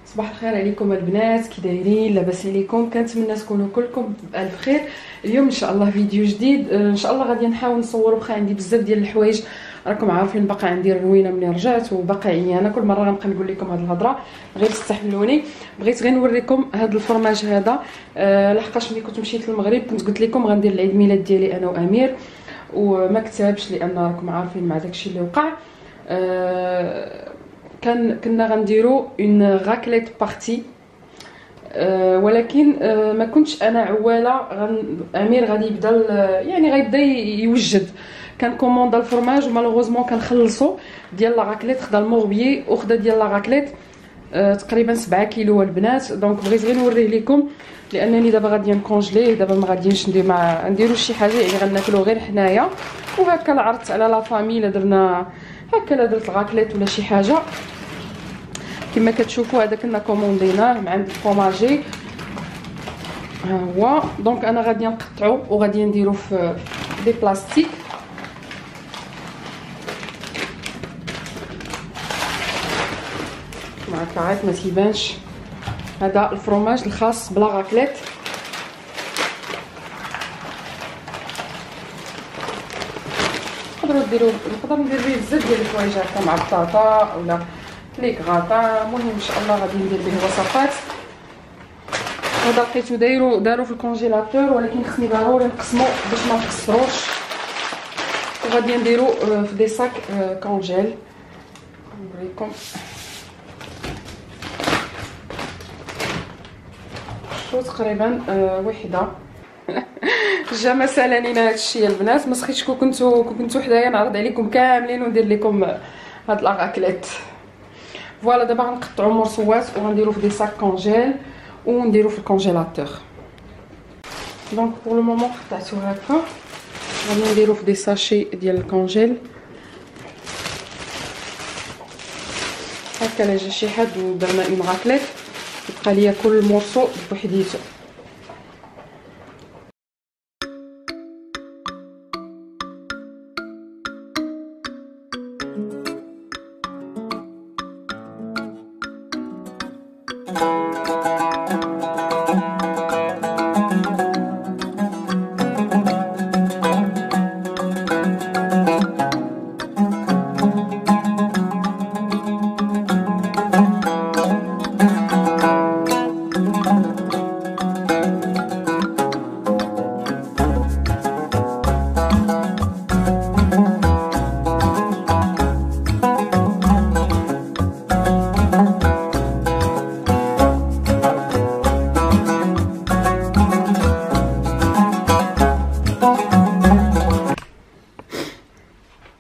صباح الخير عليكم البنات، كي دايرين؟ لاباس عليكم؟ كنتمنى تكونوا كلكم بالف خير. اليوم ان شاء الله فيديو جديد، ان شاء الله غادي نحاول نصور. واخا عندي بزاف ديال الحوايج راكم عارفين، باقا عندي روينه ملي رجعت وباقا عيانه. كل مره غنبقى نقول لكم هذه الهضره، غير تستحملوني. بغيت غير نوريكم هذا الفرماج هذا، لحقاش ملي كنت مشيت للمغرب كنت قلت لكم غندير العيد ميلاد ديالي انا وامير، وما كتبش لان راكم عارفين مع داكشي اللي وقع. كنا غنديروا اون غاكليت بارتي، ولكن ما كنتش انا عواله. امير غادي يبدا يعني غيبدا يوجد. كان كوموندا الفرماج ومالوغوزمون كنخلصوا ديال لا غاكليت. خدا الموربيي وخدا ديال لا غاكليت تقريبا 7 كيلو البنات. دونك بغيت غير نوريه لكم لانني دابا غادي نكونجليه. دابا ما غاديينش نديرو شي حاجه، يعني غناكلو غير حنايا وهكا. عرضت على لا فامي لا درنا هكا، لا درت الغاكليت ولا شي حاجه. كما كتشوفوا هذا كنا كومونديناه مع عند الفرماجي، ها هو. دونك انا غادي نقطعو وغادي نديرو في دي بلاستيك. معك عاد ما تيبانش. هذا الفرماج الخاص بلا غاكليت. نقدر ندير به بزاف ديال الحوايج هكا مع البطاطا ولا ليك غاطا. المهم ان شاء الله غادي ندير به وصفات. هذا لقيتو دارو في الكونجيلاتور، ولكن خصني ضروري نقسمو باش ما نخسروش. وغادي نديرو في دي صاك كونجيل. نوريكم شو تقريبا وحده. جا مثلا لينا هادشي البنات. ما سخيتش كنتو حدايا نعرض عليكم كاملين وندير لكم هاد لاكليت. فوالا دابا غنقطعو مرصوات وغنديرو في دي صاك كونجيل ونديرو في الكونجيلاتور. دونك بور لو مومون قطعتو هكا. غادي نديرو في دي ساشي ديال الكونجيل هكا. لا جا شي حد ودرنا اون غاكليت يبقى ليا كل مرصو بوحديتو.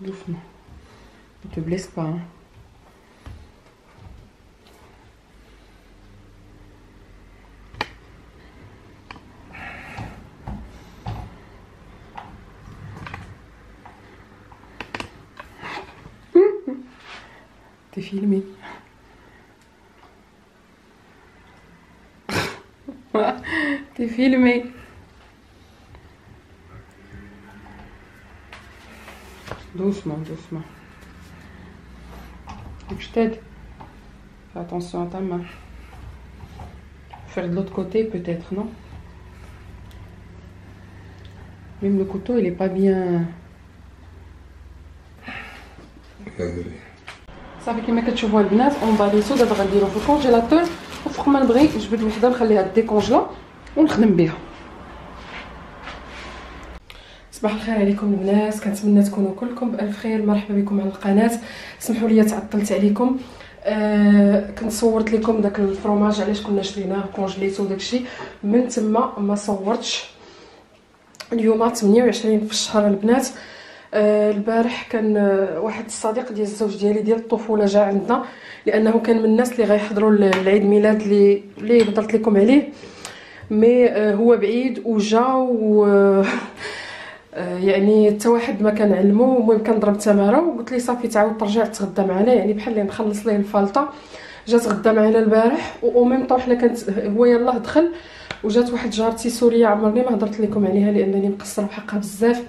Doucement, ne te blesse pas, hein. T'es filmé. T'es filmé. Doucement, doucement. Donc je t'aide. Fais attention à ta main. Faire de l'autre côté peut-être, non? Même le couteau il est pas bien. صافي كما كتشوفوا البنات اونباليتو. دابا غنديرو في الكونجيلاتور، وفوق ما نبغي نجبد وحده نخليها ديكونجلا ونخدم بها. صباح الخير عليكم البنات، كنتمنى تكونوا كلكم بالف خير. مرحبا بكم على القناه. سمحوا لي تعطلت عليكم. كنت صورت لكم داك الفرماج علاش كنا شريناه كونجليتو وداكشي، من تما ما صورتش. اليوم 28 في الشهر البنات. البارح كان واحد الصديق ديال الزوج ديالي ديال الطفوله جا عندنا، لانه كان من الناس اللي غيحضروا العيد ميلاد اللي هضرت لكم عليه. مي هو بعيد وجا و يعني حتى واحد ما كنعلمو. المهم كنضرب تماره وقلت لي صافي تعاود ترجع تغدى معنا، يعني بحال اللي نخلص ليه الفالطه. جا تغدى معنا البارح و ميم طون حنا كانت هو يلاه دخل. وجات واحد جارتي سوريه عمرني ما هضرت لكم عليها لانني مقصره بحقها بزاف.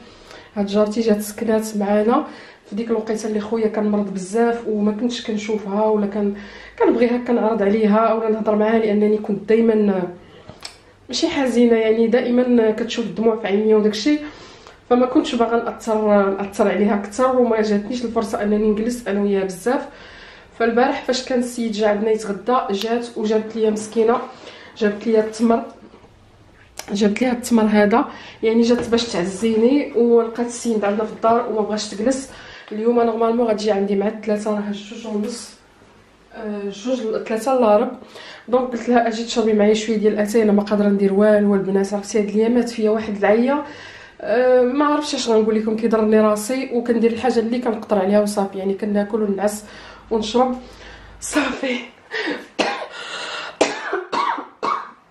هاد جارتي جات سكنات معانا في ديك الوقيته اللي خويا كان مرض بزاف وما كنتش كنشوفها، ولا كنبغي هكا نعرض عليها اولا نهضر معاها، لانني كنت دائما ماشي حزينه، يعني دائما كتشوف الدموع في عينيا وداكشي، فما كنتش باغا ناثر عليها اكثر، وما جاتنيش الفرصه انني نجلس انا وياها بزاف. فالبارح فاش كان السيد جا عندنا يتغدى، جات وجابت ليا مسكينه، جابت ليا التمر، جابت ليها التمر هذا، يعني جات باش تعزيني، ولقات السيد عندنا في الدار وما بغاش تجلس. اليوم نورمالمون غتجي عندي مع 3 راه 3 الا ربع، دونك قلت لها اجي تشربي معايا شويه ديال الاتاي، انا ما قادره ندير والو. البنات عرفتي هاد الايامات فيا واحد العيا، ما عرفتش اش غنقول لكم، كيضرني راسي وكندير الحاجه اللي كنقدر عليها وصافي، يعني كناكل ونعس ونشرب صافي.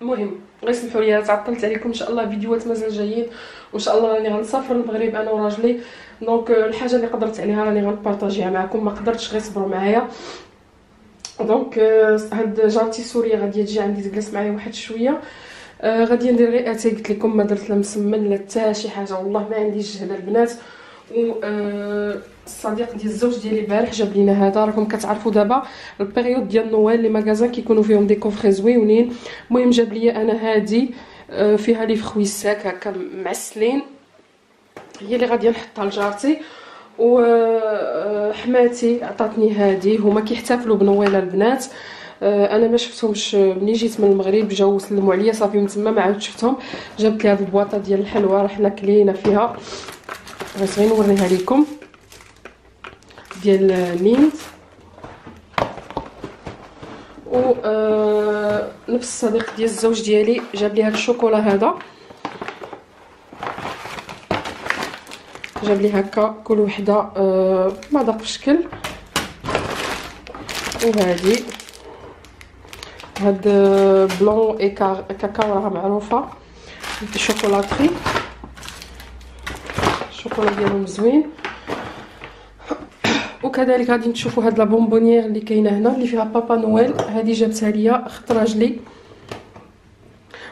المهم غير سمحوا لي تعطلت عليكم، ان شاء الله فيديوهات مازال جايين، وان شاء الله راني غنسافر للمغرب انا وراجلي، دونك الحاجه اللي قدرت عليها راني غنبارطاجيها معكم، ما قدرتش غير صبروا معايا. دونك هاد جارتي سوريه غادي تجي عندي تجلس معايا واحد شويه، غادي ندير غير اتاي، قلت لكم ما درت لا مسمن لا حتى شي حاجه، والله ما عنديش جهد البنات. و الصديق ديال الزوج ديالي البارح جاب لينا هذا، راكم كتعرفوا دابا البيريود ديال نوال لي ماغازان كيكونوا فيهم دي كوفري زويونين. المهم جاب ليا انا هادي فيها لي فخوي ساك هكا معسلين، هي اللي غادي نحطها لجارتي. وحماتي عطاتني هادي، هما كيحتفلوا بنوال البنات، انا ما شفتهمش ملي جيت من المغرب، جاو سلموا عليا صافي من تما ما عاود شفتهم. جابت لي هاد البواطه ديال الحلوى، راه حنا كلينا فيها، بغيت غير نوريها لكم، ديال مينت. و نفس الصديق ديال الزوج ديالي جاب لي هاد الشوكولا هذا، جاب لي هكا كل وحده مذاق في شكل. وهذه هاد بلون اي كاكاو راها معروفه، الشوكولاتري الشوكولا ديالهم زوين. وكذلك غادي تشوفوا هاد لا بونبونيير اللي كاينه هنا اللي فيها بابا نويل، هذه جابتها ليا خط راجلي.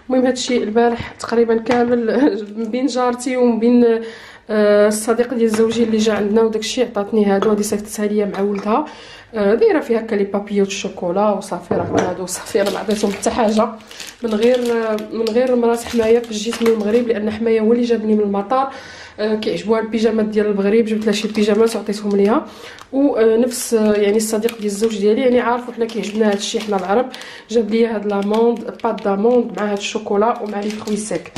المهم هادشي البارح تقريبا كامل بين جارتي وبين الصديق ديال زوجي اللي جا عندنا، وداكشي عطاتني هادو، هادي صيفطتها ليا مع ولدها، دايره فيها هكا لي بابيو الشوكولا وصافي. راه هادو صافي انا ما عطيتهم حتى حاجه من غير مرات حمايه فاش جيت من المغرب، لان حمايه هو اللي جابني من المطار، كيعجبوها البيجامات ديال المغرب، جبت لها شي بيجامات وعطيتهم ليها. ونفس يعني الصديق ديال الزوج ديالي يعني عارفوا حنا كيعجبنا هادشي حنا العرب، جاب لي هاد لاموند بات داموند مع هاد الشوكولا ومع لي فروي سيك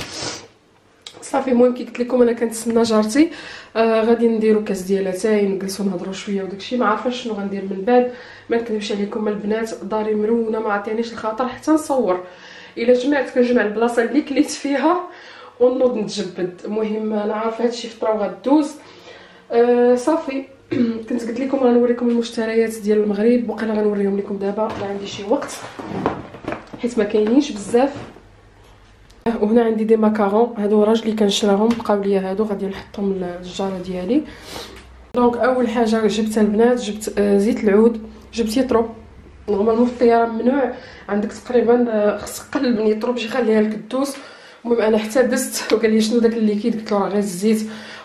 صافي. المهم كي قلت لكم انا كنتسنى جارتي، غادي نديرو كاس ديال اتاي نجلسو نهضروا شويه وداكشي، ما عارفاش شنو غندير من بعد. ما نكذبش عليكم البنات، داري مرونه ما عطينيش الخاطر حتى نصور، الا جمعت كنجمع البلاصه اللي كليت فيها ونوض نتجبد. المهم انا عارفه هادشي فتره وغدوز صافي. كنت قلت لكم غنوريكم المشتريات ديال المغرب، وقيلا غنوريهم لكم دابا، ما عندي شي وقت حيت ما كاينينش بزاف. وهنا عندي دي ماكارون، هادو راجلي كنشراهم بقاو ليا، هادو غادي نحطهم للجاره ديالي. دونك اول حاجه جبتها البنات، جبت زيت العود، جبت يطرو. نورمالمون في الطياره ممنوع، عندك تقريبا خصك تقلب من يطرو باش يخليها لك الدوس. المهم انا حتى دزت وقال لي شنو داك الليكيد، قلت له راه غير الزيت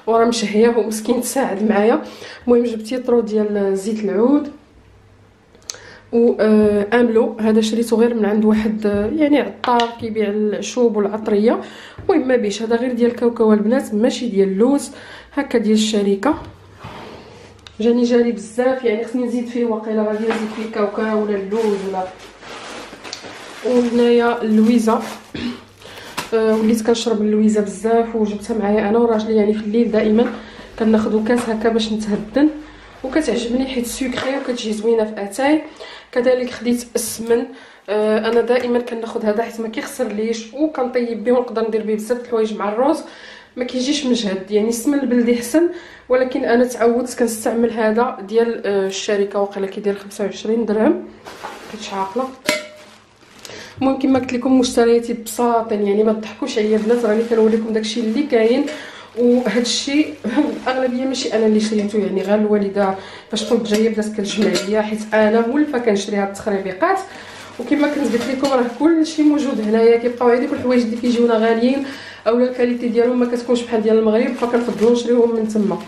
وراه مشهيه، هو مسكين تساعد معايا. المهم جبت يطرو ديال زيت العود و املو، هذا شريته غير من عند واحد يعني عطار كيبيع العشوب والعطريه. المهم ما بيش، هذا غير ديال الكاوكاو البنات ماشي ديال اللوز، هكا ديال الشركه جاني جاري بزاف، يعني خصني نزيد فيه، واقيلا غادي نزيد فيه كاوكاو ولا اللوز ولا. وهنايا اللويزه، وليت كنشرب اللويزه بزاف وجبتها معايا انا وراجلي، يعني في الليل دائما كناخذوا كاس هكا باش نتهدن، وكتعجبني حيت سكري وكتجي زوينه في اتاي. كذلك خديت السمن، انا دائما كناخذ هذا حيت ما كيخسرليش، وكنطيب به ونقدر ندير به بزاف د الحوايج مع الروز، ما كيجيش مجهد. يعني السمن البلدي حسن، ولكن انا تعودت كنستعمل هذا ديال الشركه، واقيلا كيدير 25 درهم، كنتش عاقله. المهم كما قلت لكم مشترياتي ببساطه، يعني ما تضحكوش عليا البنات، راني كنوريكم داكشي اللي كاين. وهذا الشيء الاغلبيه ماشي انا اللي شريته، يعني غير الوالده فاش كنت جايه بدات كتجمع ليا، حيت انا مولفه كنشري هاد التخريبيقات. وكما كنت قلت لكم راه كلشي موجود هنايا، كيبقاو هذيك الحوايج اللي كيجيونا غاليين اولا الكاليتي ديالهم ما كتكونش بحال ديال المغرب، فكنفضلوا نشريوهم من تما.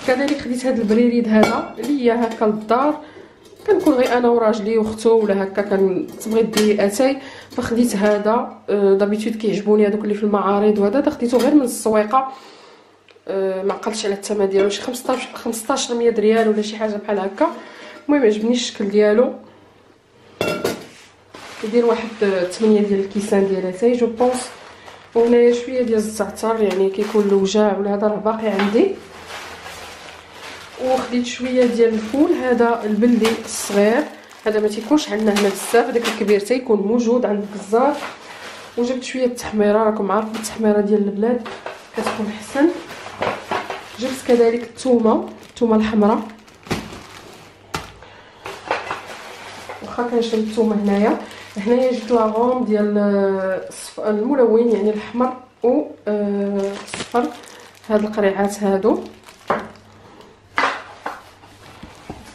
كذلك خديت هذا البريريد هذا اللي هي هكا للدار، كنكون غير انا وراجلي وختو ولا هكا كتبغي ديري اتاي، فخديت هذا. دابيتود كيعجبوني هذوك اللي في المعارض، وهذا خديته غير من السويقه، ما عقلتش على الثمن ديالو، شي 1500 ريال ولا شي حاجه بحال هكا. المهم عجبني الشكل ديالو، كيدير واحد 8 ديال الكيسان ديال اتاي جو بونس. وهنايا شويه ديال الزعتر، يعني كيكون الوجاع ولا هذا راه باقي عندي. وخديت شويه ديال الفول، هذا البلدي الصغير، هذا ما تيكونش عندنا هنا بزاف، داك الكبير تيكون موجود عند الجزار. وجبت شويه التحميره، راكم عارفين التحميره ديال البلاد كتكون احسن. جبت كذلك الثومه الحمراء، واخا كنشري الثومه هنايا جبت لاغوم ديال الملون، يعني الاحمر و الصفر، هاد القريعات هادو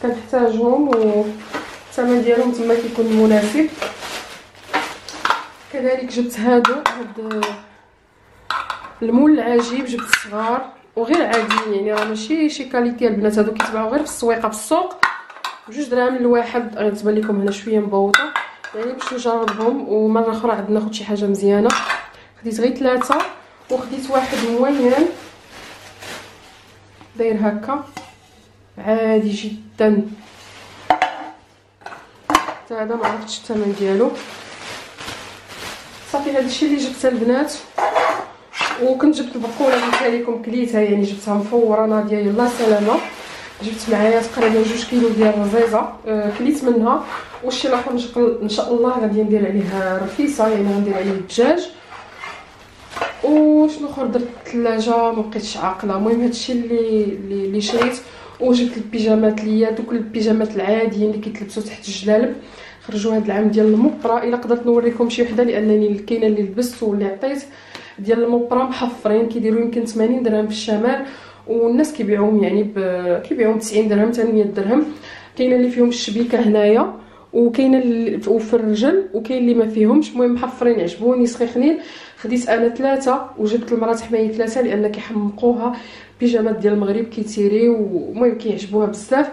كنحتاجهم، والثمن ديالهم تما كيكون مناسب. كذلك جبت هاد المول العجيب، جبت صغار وغير عاديين، يعني راه ماشي شي كاليتي. البنات هادو كيتباعوا غير في السويقه في السوق، بجوج دراهم الواحد. غتبان لكم هنا شويه مبوطه، يعني باش نجربهم ومره اخرى عاد ناخذ شي حاجه مزيانه. خديت غير 3، وخديت واحد موين داير هكا عادي جدا، حتى هذا ما عرفتش الثمن ديالو. صافي هادشي اللي جبته البنات. وكنت جبت البقوله اللي قلت لكم كليتها، يعني جبتها مفوره ناضيه يلا سلامه. جبت معايا تقريبا 2 كيلو ديال الرزيزه، كليت منها. والشي الاخر ان شاء الله غادي ندير عليه رفيسه، يعني غندير عليه الدجاج. وشنو اخر درت؟ الثلاجه ما بقيتش عاقله. المهم هادشي اللي شريت. وجبت البيجامات اللي هي دوك البيجامات العاديين اللي كيتلبسوا تحت الجلالب، خرجوا هذا العام ديال المبرا. الا قدرت نوريكم شي وحده، لانني كاينه اللي لبست واللي عطيت ديال المبرا محفرين، كيديروا يمكن 80 درهم في الشمال، والناس كيبيعوهم يعني كيبيعوهم 90 درهم حتى 100 درهم. كاينه اللي فيهم الشبيكه هنايا، وكاينه وفي الرجل، وكاين اللي ما فيهمش. المهم محفرين عجبوني سخيخنين. خديت انا 3، وجبت المرات حمايه 3 لان كيحمقوها. بيجامات ديال المغرب كيتيريو، ومهم كيعجبوها بزاف.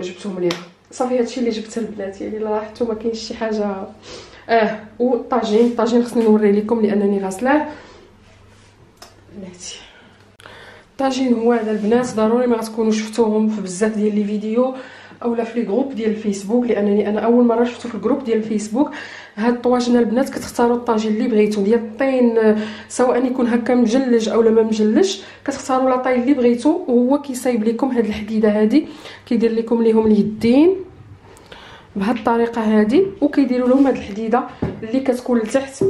جبتهم ليها. صافي هادشي اللي جبته البنات، يعني لاحظتوا ما كاينش شي حاجه. والطاجين خصني نوري لكم لانني غاسلاه. بلاتي الطاجين هو هذا البنات، ضروري ما غتكونوا شفتوهم في بزاف ديال لي فيديو اولا في لي جروب ديال الفيسبوك، لانني انا اول مره شفتو في الجروب ديال الفيسبوك. هاد الطواجن البنات كتختاروا الطاجين اللي بغيتو ديال الطين، سواء يكون هكا مجلج اولا ما مجلج، كتختاروا لاطاي اللي بغيتو. وهو كيصايب لكم هاد الحديده هادي، كيدير لكم ليهم اليدين بهاد الطريقه هادي، وكيديروا لهم هاد الحديده اللي كتكون لتحت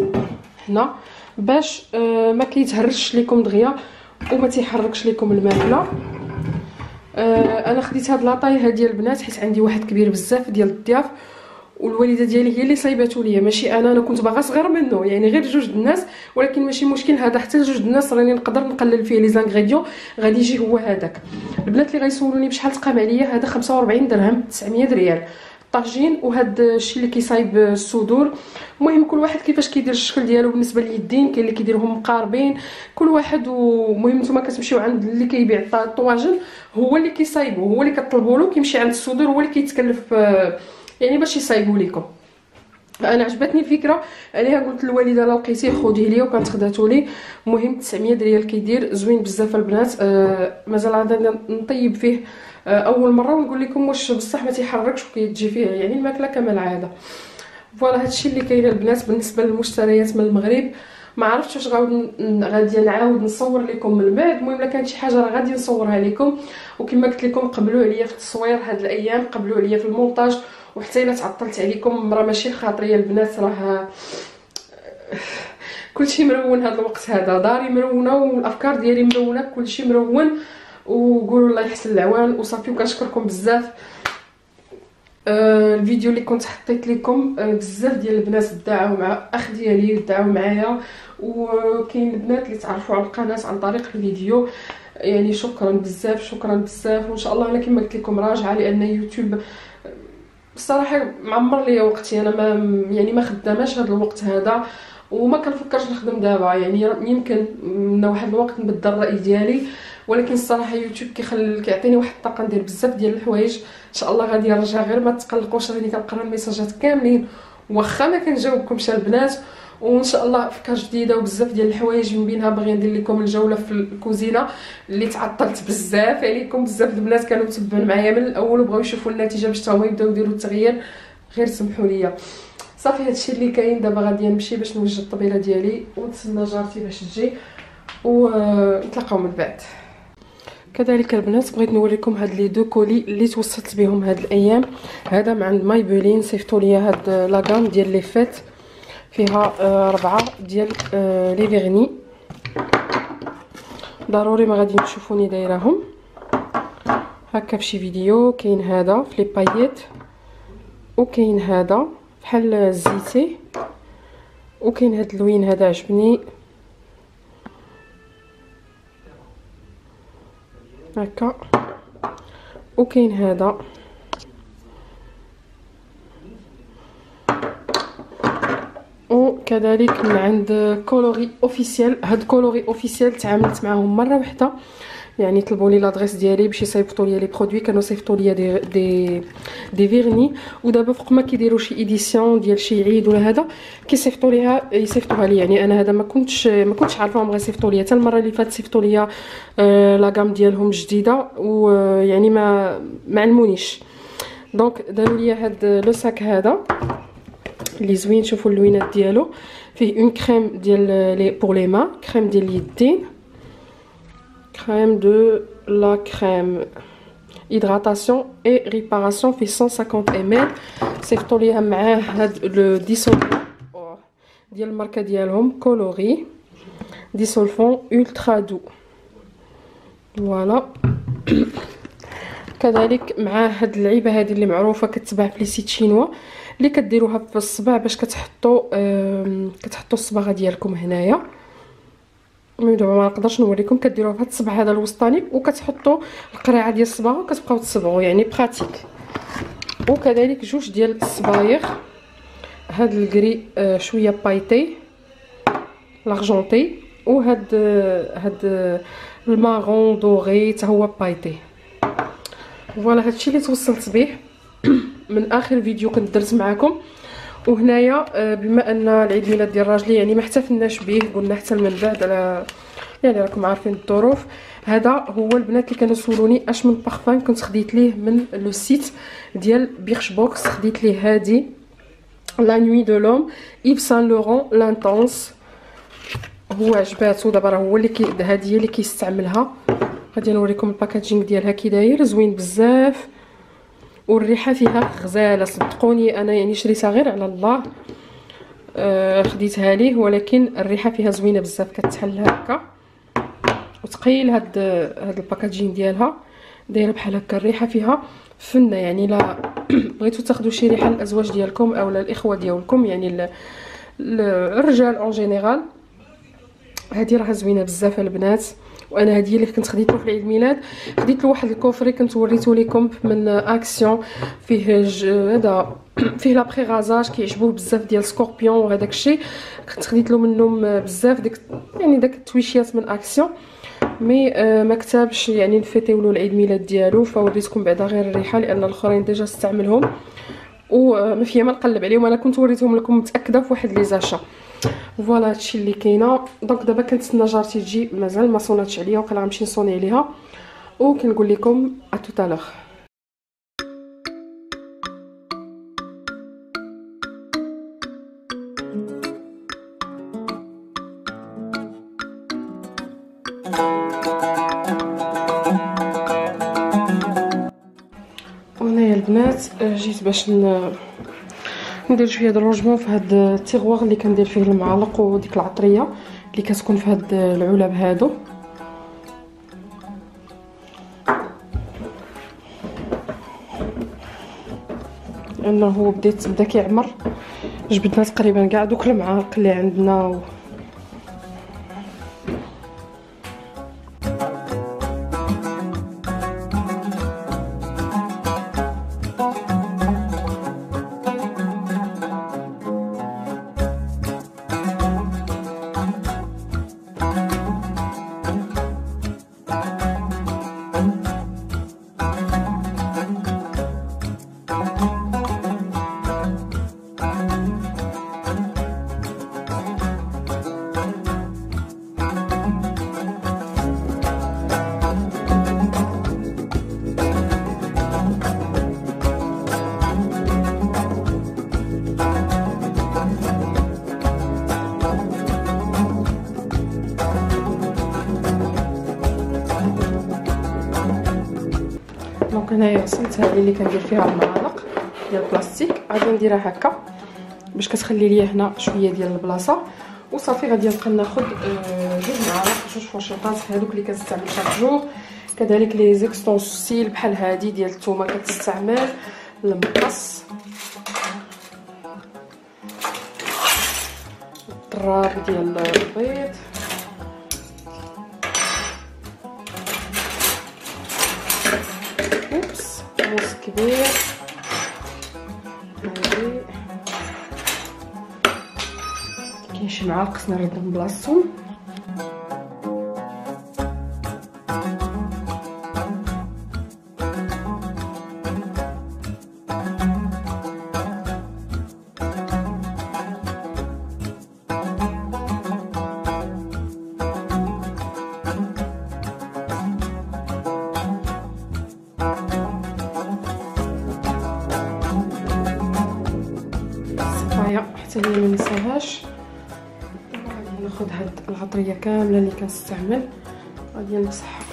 هنا، باش ما كيتهرش لكم دغيا وما تيحركش لكم الماكله. انا خديت هاد لاطاي هادي البنات حيت عندي واحد كبير بزاف ديال الضياف، والوالده ديالي هي اللي صايباتو ليا، ماشي انا كنت باغا صغير منه، يعني غير 2 الناس. ولكن ماشي مشكل، هذا حتى 2 الناس راني نقدر نقلل فيه لي زانغريديون، غادي يجي هو هذاك. البنات اللي غيسولوني بشحال تقام عليا، هذا 45 درهم 900 ريال الطاجين. وهذا الشيء اللي كيصايب الصدور. المهم كل واحد كيفاش كيدير الشكل ديالو. بالنسبه لليدين كاين اللي كيديرهم مقاربين كل واحد. ومهم نتوما كتمشيو عند اللي كيبيع الطواجن، هو اللي كيصايبو، هو اللي كطلبوا له، كيمشي عند الصدور هو اللي كيتكلف يعني باش يصايبوا لكم. انا عجبتني الفكره عليها، قلت للوالده لا لقيتيه خذيه ليا، وكانت خداتو لي. المهم 900 ريال كيدير زوين بزاف البنات. مازال غادي نطيب فيه اول مره، ونقول لكم واش بصح ما تيحركش وكيتجي فيه يعني الماكله كما العاده. فوالا هادشي اللي كاين البنات بالنسبه للمشتريات من المغرب. ما عرفتش واش غادي نعاود نصور لكم من بعد. المهم الا كانت شي حاجه راه غادي نصورها لكم. وكما قلت لكم قبلوا عليا في التصوير هاد الايام، قبلوا عليا في المونتاج، وحتى الا تعطلت عليكم راه ماشي خاطريه البنات، راه كلشي مرون هاد الوقت هذا، داري مرونه والافكار ديالي مرونه، كلشي مرون. وقولوا الله يحسن العوان وصافي. وكنشكركم بزاف. الفيديو اللي كنت حطيت لكم بزاف ديال البنات دعاو مع اخ ديالي، دعاو معايا. وكاين البنات اللي تعرفوا على القناه عن طريق الفيديو، يعني شكرا بزاف شكرا بزاف. وان شاء الله انا كما قلت لكم راجعه، لان يوتيوب الصراحه معمر ليا وقتي، انا ما يعني ما خداماش هذا الوقت هذا. وما كنفكرش نخدم دابا، يعني يمكن من واحد الوقت نبدل الراي ديالي، ولكن الصراحه يوتيوب كيعطيني واحد الطاقه ندير بزاف ديال الحوايج. ان شاء الله غادي نرجع، غير ما تقلقوش راني كنقرا الميساجات كاملين واخا ما كنجاوبكمش البنات. وان شاء الله افكار جديده وبزاف ديال الحوايج، من بينها باغي ندير لكم الجوله في الكوزينه اللي تعطلت بزاف عليكم. بزاف البنات كانوا متبعين معايا من الاول وبغاو يشوفوا النتيجه باش هما يبداو يديروا التغيير، غير سمحوا لي. صافي هادشي اللي كاين. دابا غادي نمشي باش نوجد الطبيله ديالي ونتسنى جارتي باش تجي ونتلاقاو من بعد. كذلك البنات بغيت نوريكم هاد لي دو كولي اللي توصلت بهم هاد الايام. هذا من عند مايبولين، صيفطوا لي هاد لاغام ديال لي فيت، فيها 4 ديال لي فيرني. ضروري ما غادي تشوفوني دايرهم هكا فشي فيديو. كاين هذا في لي باييت، وكاين هذا بحال الزيتي، وكاين هاد اللوين هذا عجبني هكا، وكاين هذا وكذلك من عند كولوري اوفيسيال. هاد كولوري اوفيسيال تعاملت معاهم مره واحده، يعني طلبوا لي لادريس ديالي باش يصيفطوا لي لي برودوي، كانوا صيفطوا لي دي فيرني. ودابا فوق ما كيديروا شي ايديسيون ديال شي عيد ولا هذا يصيفطوها لي. يعني انا هذا ما كنتش عارفه بغا يصيفطوا لي. حتى المره اللي فاتت صيفطوا لي لاغام ديالهم جديده، ويعني ما علمونيش. دونك داروا لي هاد لو ساك هذا اللي زوين. شوفوا اللوينات ديالو، فيه اون كريم ديال لي بور لي ما، كريم ديال اليدين، crème de la crème hydratation et réparation في 150 ml. صيفطوا ليها معاه هاد لو ديسولفون ديال الماركه ديالهم كولوري، ديسولفون الترا دو. فوالا. كذلك مع هاد اللعيبه هذه اللي معروفه كتباع في لي سيت شينوا، اللي كديروها في الصباع باش كتحطوا الصباغه ديالكم هنايا. دابا ما نقدرش نوريكم. كديروها في هاد الصبع هذا الوسطاني وكتحطوا القريعه ديال الصباغه وكتبقاو تصبغوا، يعني براتيك. وكذلك جوج ديال الصبايغ، هاد الكري شويه بايتي لارجونتي، وهاد المارون دوري حتى هو بايتي. فوالا هادشي اللي توصلت به من اخر فيديو كنت درت معكم. وهنايا بما ان العيد ميلاد ديال راجلي يعني ما احتفلناش به، قلنا حتى من بعد، على يعني راكم عارفين الظروف. هذا هو البنات اللي كانوا سولوني اش من بارفان كنت خديت ليه من لو سيت ديال بيرش بوكس. خديت ليه هادي لا نوي دو لوم ايف سان لورون لانتونس، هو عجباتو. دابا راه هو اللي هادي هي اللي كيستعملها. غادي نوريكم الباكاجينغ ديالها كي داير، زوين بزاف والريحه فيها غزاله. صدقوني انا يعني شريتها غير على الله، خديتها ليه، ولكن الريحه فيها زوينه بزاف. كتحل هكا وثقيل. هاد الباكاجين ديالها دايره بحال هكا، الريحه فيها فنه. يعني لا بغيتو تاخذوا شي ريحه للازواج ديالكم او الاخوه ديالكم، يعني الرجال اون جينيرال، هذه راه زوينه بزاف البنات. وانا هذه اللي كنت خديته في العيد ميلاد. خديت له واحد الكوفري كنت وريته لكم من اكسيون، فيه هذا فيه لابري غازاج كيعجبوه بزاف ديال سكوربيون وهذاك الشيء. كنت خديت له منهم بزاف يعني داك التويشيات من اكسيون، مي ما كتبش يعني نفيتيو له العيد ميلاد ديالو. فوريتكم بعدا غير الريحه لان الاخرين ديجا استعملهم وما فيا ما نقلب عليهم. انا كنت وريتهم لكم متاكده في واحد لي زاشا. فوالا هادشي اللي كاينه. دونك دابا كنتسنى جارتي تجي، مازال ما صوناتش عليا، وقيلا غنمشي نصوني عليها وكنقول لكم ا توتالوغ. وهنايا البنات جيت باش ندير شويه د الروجمون في هاد التيغوار اللي كندير فيه المعالق وديك العطريه اللي كتكون في هاد العلب هادو. لانه هو بدا كيعمر. جبدنا تقريبا كاع دوك المعالق اللي عندنا دونك هنايا غسلت هذه اللي كندير فيها المعالق ديال البلاستيك، غادي نديرها هكا باش كتخلي ليا هنا شويه ديال البلاصه. وصافي غادي نبقى ناخذ جوج معالق، جوج فرشيطات هذوك اللي كنستعمل شاك جور. كذلك لي زيكستونسيل بحال هذه ديال الثومه كتستعمل، المقص، الطراب ديال البيض، اوبس موس كبير، هادي كاين شي معالق خصنا نردهم من بلاصتهم. حتى هي ما ننساهاش. غادي ناخذ هاد العطريه كامله اللي كنستعمل غادي نمسحها.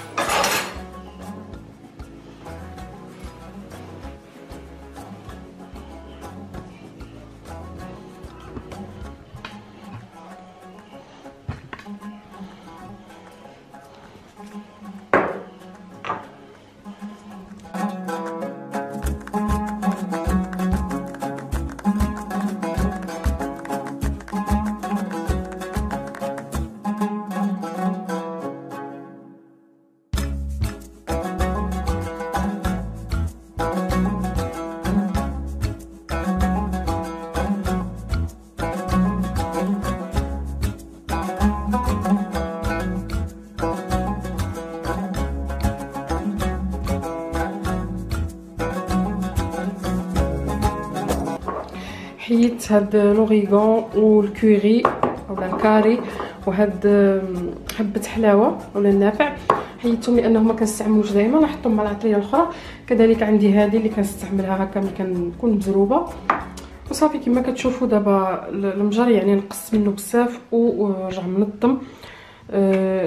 حيدت هاد لوريغون والكوري اولا الكاري وهاد حبه حلاوه ولا النافع، حيدتهم لانه ما كنستعملوش دائما، نحطهم مع العطريه الاخرى. كذلك عندي هذه اللي كنستعملها هكا ملي كنكون مزروبه. وصافي كما كتشوفوا دابا المجر يعني نقص منه بزاف ورجع منظم.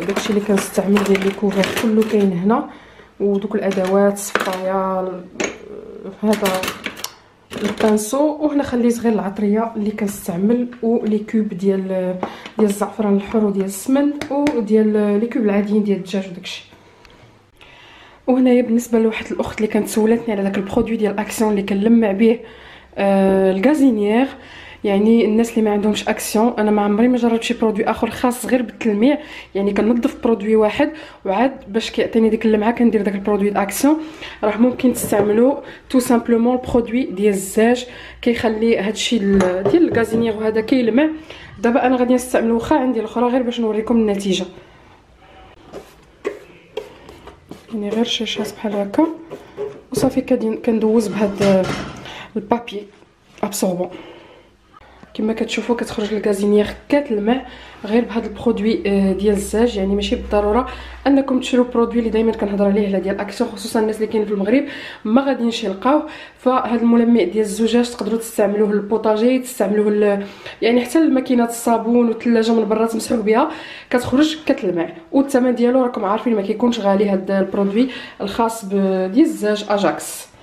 داكشي اللي كنستعمل ديال لي كوفر كله كاين هنا، ودوك الادوات الصفايه هذا البانسو. وهنا خليت غير العطريه اللي كنستعمل ولي كوب ديال الزعفران الحر وديال السمن وديال لي كوب العاديين ديال الدجاج وداكشي. وهنايا بالنسبه لواحد الاخت اللي كانت سولتني على داك البرودوي ديال اكسيون اللي كنلمع به الغازينيير، يعني الناس اللي ما عندهمش اكسيون. انا ما عمري ما جربت شي برودوي اخر خاص غير بالتلميع، يعني كنظف برودوي واحد وعاد باش كيعطيني ديك اللمعه كندير داك البرودوي الاكسيون. راه ممكن تستعملوا تو سامبلومون البرودوي ديال الزاج كيخلي هادشي ديال الغازينيير وهذا كيلمع. دابا انا غادي نستعمل واخا عندي الاخرى غير باش نوريكم النتيجه، يعني غير شاشات بحال هكا. وصافي كندوز بهاد البابي ابسوربون. كما كتشوفوا كتخرج الغازينيير كتلمع غير بهذا البرودوي ديال الزاج. يعني ماشي بالضروره انكم تشريو برودوي اللي دائما كنهضر عليه على ديال اكسيون، خصوصا الناس اللي كاينين في المغرب ما غاديينش يلقاوه. فهذا الملمع ديال الزجاج تقدروا تستعملوه للبوطاجي، تستعملوه يعني حتى الماكينات الصابون والثلاجه من برا تمسحوا بها كتخرج كتلمع. والثمن ديالو راكم عارفين ما كيكونش غالي. هذا البرودوي الخاص ديال الزاج اجاكس.